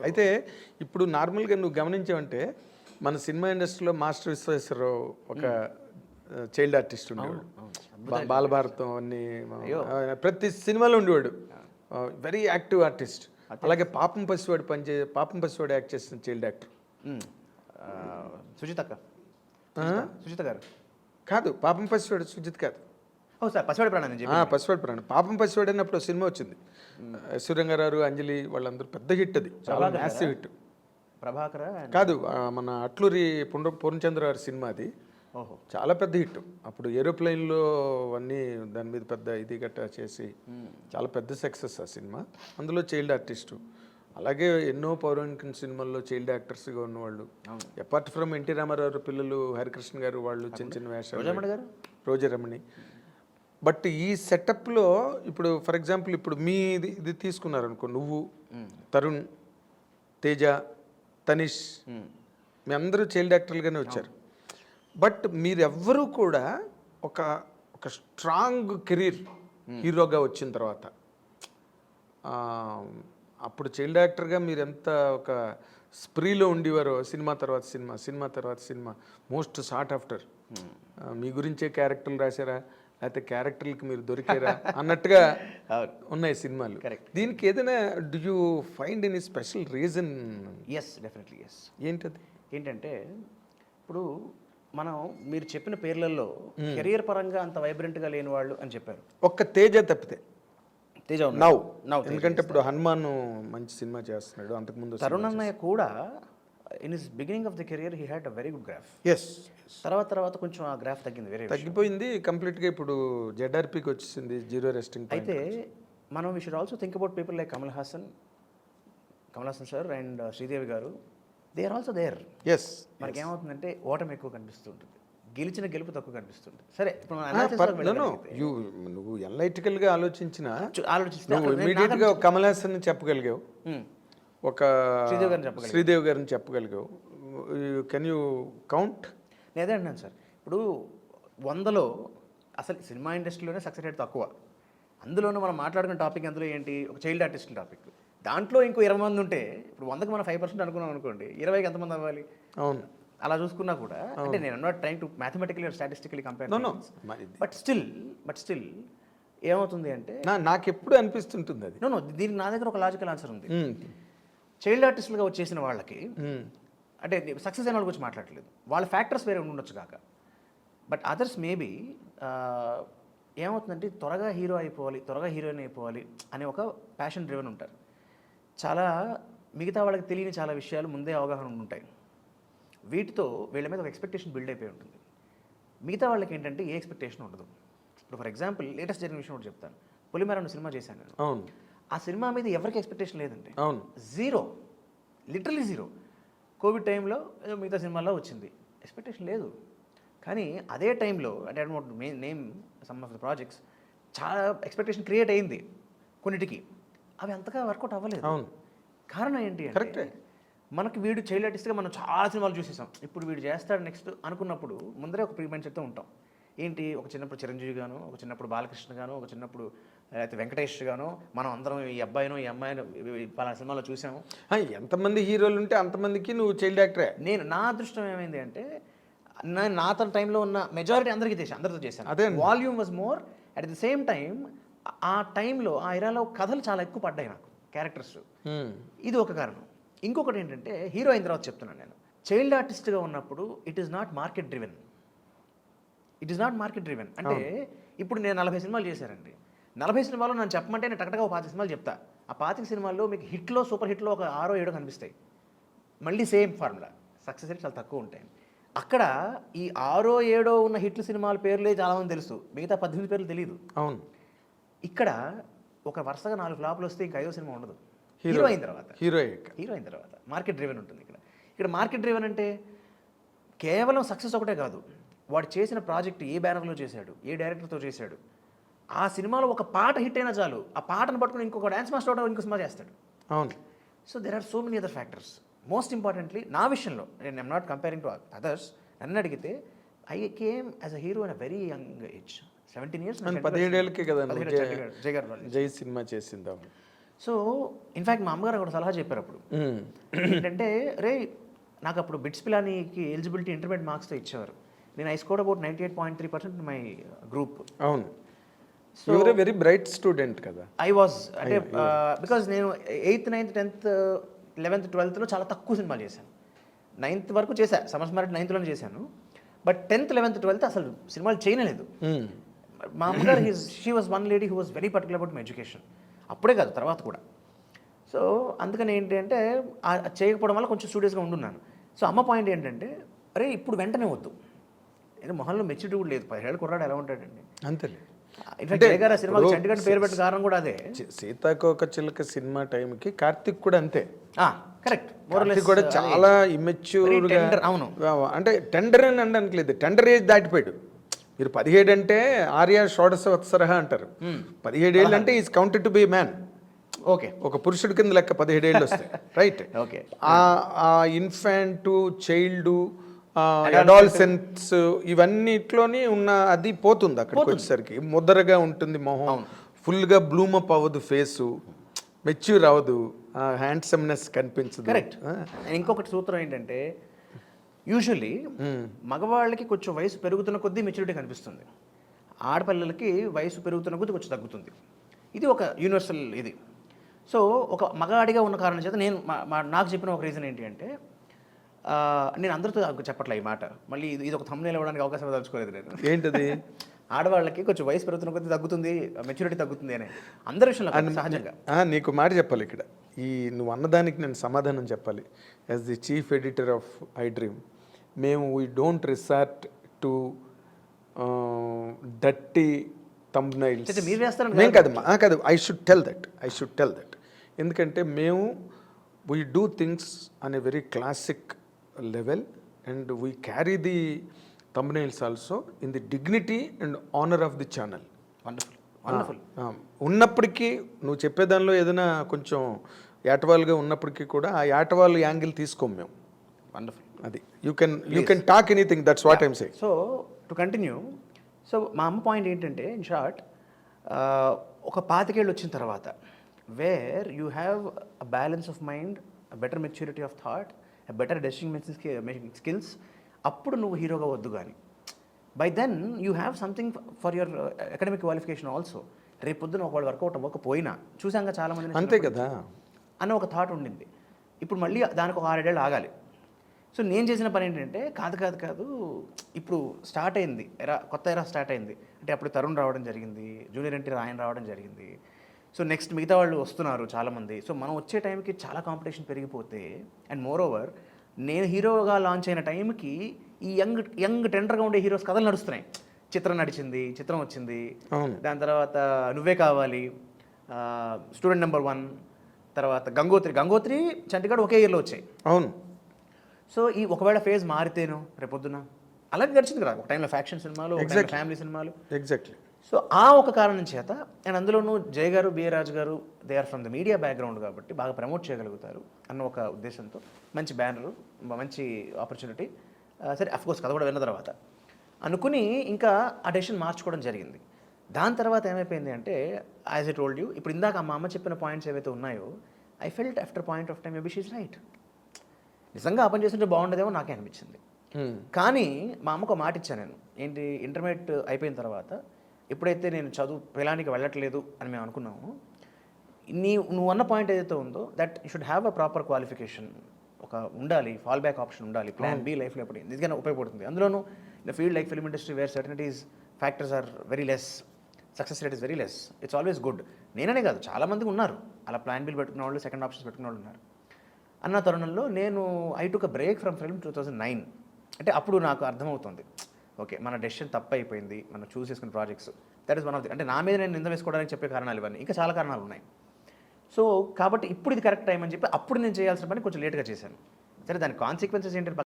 అయితే ఇప్పుడు నార్మల్గా నువ్వు గమనించావంటే మన సినిమా ఇండస్ట్రీలో మాస్టర్ విశ్వేశ్వరరావు ఒక చైల్డ్ ఆర్టిస్ట్ ఉండేవాడు. బాలభారతం అన్ని ప్రతి సినిమాలో ఉండేవాడు. Very active artist. అలాగే పాపం పసివాడు యాక్ట్ చేసిన చైల్డ్ యాక్టర్ సుజిత గారు కాదు. పాపం పసివాడు సుజిత్ కాదు. పసివాడి ప్రాణం. పసివాడి ప్రాణం. పాపం పసివాడు అన్నప్పుడు సినిమా వచ్చింది. సూర్యంగారావు, అంజలి వాళ్ళందరూ పెద్ద హిట్. అది చాలా మ్యాసివ్ హిట్. ప్రభాకర్ కాదు, మన అట్లూరి పూర్ణచంద్ర గారి సినిమా అది. చాలా పెద్ద హిట్. అప్పుడు ఏరోప్లైన్లో అన్నీ దాని మీద పెద్ద ఇది గట్టా చేసి చాలా పెద్ద సక్సెస్ ఆ సినిమా. అందులో చైల్డ్ ఆర్టిస్టు. అలాగే ఎన్నో పౌరాణిక సినిమాల్లో చైల్డ్ యాక్టర్స్గా ఉన్నవాళ్ళు. అపార్ట్ ఫ్రమ్ ఎన్టీ రామారావు పిల్లలు, హరికృష్ణ గారు వాళ్ళు చిన్న చిన్న వేషాలు, రోజారమణి. బట్ ఈ సెటప్లో ఇప్పుడు ఫర్ ఎగ్జాంపుల్ ఇప్పుడు మీ ఇది తీసుకున్నారనుకో, నువ్వు, తరుణ్, తేజ, తనిష్, మీ అందరూ చైల్డ్ యాక్టర్లుగానే వచ్చారు. బట్ మీరెవ్వరూ కూడా ఒక ఒక స్ట్రాంగ్ కెరీర్ హీరోగా వచ్చిన తర్వాత అప్పుడు చైల్డ్ యాక్టర్గా మీరు ఎంత ఒక స్ప్రీలో ఉండేవారో, సినిమా తర్వాత సినిమా, సినిమా తర్వాత సినిమా, మోస్ట్ సార్ట్ ఆఫ్టర్. మీ గురించే క్యారెక్టర్లు రాశారా, లేకపోతే క్యారెక్టర్లకి మీరు దొరికారా అన్నట్టుగా ఉన్నాయి సినిమాలు. దీనికి ఏదైనా do you find any special reason? Yes, definitely yes. ఏంటది? ఏంటంటే ఇప్పుడు మనం మీరు చెప్పిన పేర్లలో కెరియర్ పరంగా అంత వైబ్రెంట్గా లేని వాళ్ళు అని చెప్పారు. ఒక్క తేజ తప్పితే. తేజ నౌ ఎందుకంటే ఇప్పుడు హనుమాన్ మంచి సినిమా చేస్తున్నాడు. అంతకుముందు తరుణ్ అన్నయ్య కూడా in his beginning of the career he had a very good graph. Yes. తర్వాత కొంచెం ఆ గ్రాఫ్ తగ్గిపోయింది కంప్లీట్గా. ఇప్పుడు జెడ్ఆర్పీకి వచ్చేసింది, జీరో రెస్టింగ్. అయితే మనం we should also think about people like Kamal Haasan sir and Sridevi గారు. They are also there. Yes. మనకి ఏమవుతుందంటే ఓటమి ఎక్కువ కనిపిస్తుంటుంది, గెలిచిన గెలుపు తక్కువ కనిపిస్తుంది. సరే, ఇప్పుడు నువ్వు ఎన్లైటికల్గా ఆలోచిస్తే ఇమీడియట్గా కమల్ హాసన్ చెప్పగలిగావు, ఒక శ్రీదేవి గారిని చెప్పగలిగావు. Can you count? నేనే అంటున్నాను సార్, ఇప్పుడు 100లో అసలు సినిమా ఇండస్ట్రీలోనే సక్సెస్ రేట్ తక్కువ. అందులోనూ మనం మాట్లాడుకున్న టాపిక్ అందులో ఏంటి, ఒక చైల్డ్ ఆర్టిస్ట్ టాపిక్. దాంట్లో ఇంకో 20 మంది ఉంటే ఇప్పుడు 100కి మనం 5% అనుకున్నాం అనుకోండి, 20కి ఎంతమంది అవ్వాలి? అవును. అలా చూసుకున్నా కూడా, అంటే నేను not trying to mathematically or statistically compare, but still ఏమవుతుంది అంటే నాకు ఎప్పుడు అనిపిస్తుంటుంది అది. నో దీనికి నా దగ్గర ఒక లాజికల్ ఆన్సర్ ఉంది. చైల్డ్ ఆర్టిస్టులుగా వచ్చేసిన వాళ్ళకి, అంటే సక్సెస్ అయిన వాళ్ళ గురించి మాట్లాడలేదు, వాళ్ళ ఫ్యాక్టర్స్ వేరే ఉండొచ్చు కాక, బట్ అదర్స్ మేబీ ఏమవుతుందంటే త్వరగా హీరో అయిపోవాలి, త్వరగా హీరోయిన్ అయిపోవాలి అనే ఒక ప్యాషన్ డ్రివెన్ ఉంటారు. చాలా మిగతా వాళ్ళకి తెలియని చాలా విషయాలు ముందే అవగాహన ఉంటాయి. వీటితో వీళ్ళ మీద ఒక ఎక్స్పెక్టేషన్ బిల్డ్ అయిపోయి ఉంటుంది. మిగతా వాళ్ళకి ఏంటంటే ఏ ఎక్స్పెక్టేషన్ ఉండదు. ఇప్పుడు ఫర్ ఎగ్జాంపుల్ లేటెస్ట్ జరిగిన విషయం ఒకటి చెప్తాను. పొలిమేర సినిమా చేశాను నేను. అవును. ఆ సినిమా మీద ఎవరికి ఎక్స్పెక్టేషన్ లేదండి. అవును. Zero, literally zero. కోవిడ్ టైంలో మిగతా సినిమాల్లో వచ్చింది, ఎక్స్పెక్టేషన్ లేదు. కానీ అదే టైంలో అంటే I don't name some of the projects, చాలా ఎక్స్పెక్టేషన్ క్రియేట్ అయింది కొన్నిటికి, అవి అంతగా వర్కౌట్ అవ్వలేదు. అవును. కారణం ఏంటి అంటే మనకి వీడు చైల్డ్ ఆర్టిస్ట్గా మనం చాలా సినిమాలు చూసేసాం, ఇప్పుడు వీడు చేస్తాడు నెక్స్ట్ అనుకున్నప్పుడు ముందరే ఒక ప్రీ మైండ్ సెట్తో ఉంటాం. ఏంటి, ఒక చిన్నప్పుడు చిరంజీవి గాను, ఒక చిన్నప్పుడు బాలకృష్ణ గాను, ఒక చిన్నప్పుడు లేకపోతే వెంకటేష్ గాను, మనం అందరం ఈ అబ్బాయినో ఈ అమ్మాయినో పలానా సినిమాలో చూసాము. ఎంతమంది హీరోలు ఉంటే అంతమందికి నువ్వు చైల్డ్ యాక్టరే. నా అదృష్టం ఏమైంది అంటే నా తన టైంలో ఉన్న మెజారిటీ అందరితో చేశాను. అదే volume was more. At the same time ఆ టైంలో ఆ ఎరాలో కథలు చాలా ఎక్కువ పడ్డాయి నాకు, క్యారెక్టర్స్. ఇది ఒక కారణం. ఇంకొకటి ఏంటంటే హీరో అయిన తర్వాత చెప్తున్నాను నేను, చైల్డ్ ఆర్టిస్ట్గా ఉన్నప్పుడు it is not market driven. అంటే ఇప్పుడు నేను 40 సినిమాలు చేశానండి. 40 సినిమాలు నన్ను చెప్పమంటే నేను టకటగా ఒక 5 సినిమాలు చెప్తా. ఆ 5 సినిమాల్లో మీకు హిట్లో, సూపర్ హిట్లో ఒక 6 7 కనిపిస్తాయి. మళ్ళీ సేమ్ ఫార్ములా, సక్సెస్ రేట్ చాలా తక్కువ ఉంటాయి. అక్కడ ఈ 6 7 ఉన్న హిట్లు సినిమాల పేర్లే చాలామంది తెలుసు, మిగతా 18 పేర్లు తెలియదు. అవును. ఇక్కడ ఒక వరుసగా 4 ఫ్లాపులు వస్తే ఇంకా 5వ సినిమా ఉండదు. హీరో అయిన తర్వాత మార్కెట్ డ్రివెన్ ఉంటుంది. ఇక్కడ మార్కెట్ డ్రివెన్ అంటే కేవలం సక్సెస్ ఒకటే కాదు, వాడు చేసిన ప్రాజెక్ట్ ఏ బ్యానర్లో చేశాడు, ఏ డైరెక్టర్తో చేశాడు, ఆ సినిమాలో ఒక పాట హిట్ అయినా చాలు, ఆ పాటను పట్టుకుని ఇంకొక డ్యాన్స్ మాస్టర్ ఇంకో సినిమా చేస్తాడు. అవును. So there are so many other factors. Most importantly నా విషయంలో, నేను I'm not comparing to others, నన్ను అడిగితే I came as a hero in a very young age. 17 years. 17 ఏళ్ళకే కదా జై సినిమా చేసిందా. సో ఇన్ఫ్యాక్ట్ మా అమ్మగారు ఒక సలహా చెప్పారు అప్పుడు ఏంటంటే రే నాకు అప్పుడు బిట్స్ పిలానీకి ఎలిజిబిలిటీ ఇంటర్మీడియట్ మార్క్స్తో ఇచ్చేవారు. నేను I scored about 98.3% my group. అవును, so you are a very bright student కదా. ఐ వాజ్ అంటే బికాజ్ నేను 8th 9th 10th 11th 12thలో చాలా తక్కువ సినిమాలు చేశాను. 9th వరకు చేశా, సమస్మారెడ్డి 9thలోనే చేశాను. బట్ 10th 11th 12th అసలు సినిమాలు చేయలేదు. మా అమ్మగారు she was one lady who was very particular about my education. అప్పుడే కాదు, తర్వాత కూడా. సో అందుకని ఏంటి అంటే చేయకపోవడం వల్ల కొంచెం స్టూడియస్గా ఉండున్నాను. సో అమ్మ పాయింట్ ఏంటంటే అరే ఇప్పుడు వెంటనే వద్దు, ఏదో మొహంలో మెచ్యూరిటీ కూడా లేదు. 10 ఏళ్ళ కుర్రాడు ఎలా ఉంటాడండి అంతే. ఇన్ఫాక్ట్ జయగారు ఆ సినిమాకి చంటిగడ్డ పేరు పెట్టిన కారణం కూడా అదే. సీతాకోక చిలుక సినిమా టైంకి కార్తిక్ కూడా అంతే. కరెక్ట్, కూడా చాలా ఇమ్మెచ్యూర్గా. అవును, అంటే టెండర్ అని అనడానికి లేదు, టెండర్ ఏజ్ దాటిపోయాడు. మీరు 17 అంటే ఆర్య షోడశ వత్సరహ అంటారు. 17 ఏళ్ళు అంటే is counted to be man. Okay, ఒక పురుషుడి కింద లెక్క 17 ఏళ్ళు వస్తాయి. రైట్. ఓకే, ఆ ఇన్ఫాంటు, చైల్డ్, అడాల్సెన్స్ ఇవన్నిట్లోని ఉన్న అది పోతుంది. అక్కడికి వచ్చేసరికి ముద్దరగా ఉంటుంది మొహం, ఫుల్గా బ్లూమప్ అవ్వదు, ఫేసు మెచ్యూర్ అవ్వదు, హ్యాండ్సమ్నెస్ కనిపించదు. కరెక్ట్. ఇంకొకటి సూత్రం ఏంటంటే యూజువల్లీ మగవాళ్ళకి కొంచెం వయసు పెరుగుతున్న కొద్దీ మెచ్యూరిటీ కనిపిస్తుంది, ఆడపిల్లలకి వయసు పెరుగుతున్న కొద్దీ కొంచెం తగ్గుతుంది. ఇది ఒక యూనివర్సల్ ఇది. సో ఒక మగాడిగా ఉన్న కారణం చేత నేను నాకు చెప్పిన ఒక రీజన్ ఏంటి అంటే నేను అందరితో చెప్పట్లే ఈ మాట, మళ్ళీ ఇది ఒక థంబ్నెయిల్ ఇవ్వడానికి అవకాశం తలుచుకోలేదు నేను. ఏంటది? ఆడవాళ్ళకి కొంచెం వయసు పెరుగుతున్న కొద్దీ తగ్గుతుంది, మెచ్యూరిటీ తగ్గుతుంది అని అందరి విషయంలో సహజంగా. నీకు మాట చెప్పాలి ఇక్కడ, ఈ నువ్వు అన్నదానికి నేను సమాధానం చెప్పాలి. As the chief editor of iDream, మేము we don't resort to dirty thumbnails. మీరు వేస్తారని మేము కాదు, ఐ షుడ్ టెల్ దట్. ఎందుకంటే మేము we do things on a very classic level and we carry the thumbnails also in the dignity and honor of the channel. Wonderful. ఉన్నప్పటికీ నువ్వు చెప్పేదానిలో ఏదైనా కొంచెం యాటవాల్గా ఉన్నప్పటికీ కూడా ఆ యాటవాల్ యాంగిల్ తీసుకోం మేము. వండర్ఫుల్. అది you can talk anything, that's what I'm saying. So to continue, so మా అమ్మ పాయింట్ ఏంటంటే ఇన్ షార్ట్, ఒక 25 ఏళ్ళు వచ్చిన తర్వాత where you have a balance of mind, a better maturity of thought, a better decision making skills, అప్పుడు నువ్వు హీరోగా వద్దు. కానీ by then you have something for your academic qualification also. రేపు పొద్దున ఒకళ్ళు వర్కౌట్ అవ్వకపోయినా చూసాక చాలామంది అంతే కదా అన్న ఒక థాట్ ఉండింది. ఇప్పుడు మళ్ళీ దానికి ఒక 6 ఏళ్ళు ఆగాలి. సో నేను చేసిన పని ఏంటంటే కాదు ఇప్పుడు స్టార్ట్ అయింది కొత్త ఎరా స్టార్ట్ అయింది అంటే అప్పుడు తరుణ్ రావడం జరిగింది, జూనియర్ ఎన్టీఆర్ ఆయన రావడం జరిగింది. సో నెక్స్ట్ మిగతా వాళ్ళు వస్తున్నారు చాలామంది. సో మనం వచ్చే టైంకి చాలా కాంపిటీషన్ పెరిగిపోతే, అండ్ మోర్ ఓవర్ నేను హీరోగా లాంచ్ అయిన టైంకి ఈ యంగ్ టెండర్గా ఉండే హీరోస్ కథలు నడుస్తున్నాయి. చిత్రం నడిచింది, చిత్రం వచ్చింది, దాని తర్వాత నువ్వే కావాలి, స్టూడెంట్ నెంబర్ 1, తర్వాత గంగోత్రి చంటిగాడు ఒకే ఇయర్లో వచ్చాయి. అవును. సో ఈ ఒకవేళ ఫేజ్ మారితేనో రేపొద్దున అలాగే గడిచింది కదా. ఒక టైంలో ఫ్యాక్షన్ సినిమాలు, ఫ్యామిలీ సినిమాలు. ఎగ్జాక్ట్లీ. సో ఆ ఒక కారణం చేత, అండ్ అందులోనూ జయ గారు, B A Raju garu, they are from the media background కాబట్టి బాగా ప్రమోట్ చేయగలుగుతారు అన్న ఒక ఉద్దేశంతో మంచి బ్యానరు, మంచి ఆపర్చునిటీ. సరే అఫ్కోర్స్ కథ కూడా విన్న తర్వాత అనుకుని ఇంకా ఆ డెసిషన్ మార్చుకోవడం జరిగింది. దాని తర్వాత ఏమైపోయింది అంటే యాజ్ ఐ టోల్డ్ యూ, ఇప్పుడు ఇందాక మా అమ్మ చెప్పిన పాయింట్స్ ఏవైతే ఉన్నాయో, I felt after point of time maybe she's right. నిజంగా ఆ పని చేస్తుంటే బాగుండేదేమో నాకే అనిపించింది. కానీ మా అమ్మకు మాట ఇచ్చాను నేను, ఏంటి ఇంటర్మీడియట్ అయిపోయిన తర్వాత ఎప్పుడైతే నేను చదువు పిలానికి వెళ్ళట్లేదు అని మేము అనుకున్నాము, నువ్వు అన్న పాయింట్ ఏదైతే ఉందో that you should have a proper qualification, ఒక ఉండాలి, ఫాల్ బ్యాక్ ఆప్షన్ ఉండాలి, ప్లాన్ బి లైఫ్లో ఎప్పుడు ఎందుకైనా ఉపయోగపడుతుంది. అందులోనూ in field like film industry where certainties factors are very less, success rate is very less, it's always good. నేననే కాదు చాలామంది ఉన్నారు అలా ప్లాన్ బిల్ పెట్టుకున్న వాళ్ళు, సెకండ్ ఆప్షన్స్ పెట్టుకున్న వాళ్ళు ఉన్నారు. అన్న తరుణంలో నేను I took a break from film 2009. అంటే అప్పుడు నాకు అర్థమవుతుంది, ఓకే మన డెసిషన్ తప్పు అయిపోయింది, మనం చూస్ చేసుకున్న projects, that is one of the. అంటే నా మీద నేను నింద వేసుకోవడానికి చెప్పే కారణాలు ఇవన్నీ, ఇంకా చాలా కారణాలు ఉన్నాయి. సో కాబట్టి ఇప్పుడు ఇది కరెక్ట్ టైం అని చెప్పి అప్పుడు నేను చేయాల్సిన పని కొంచెం లేట్గా చేశాను. సరే దాని కాన్సిక్వెన్సెస్ ఏంటంటే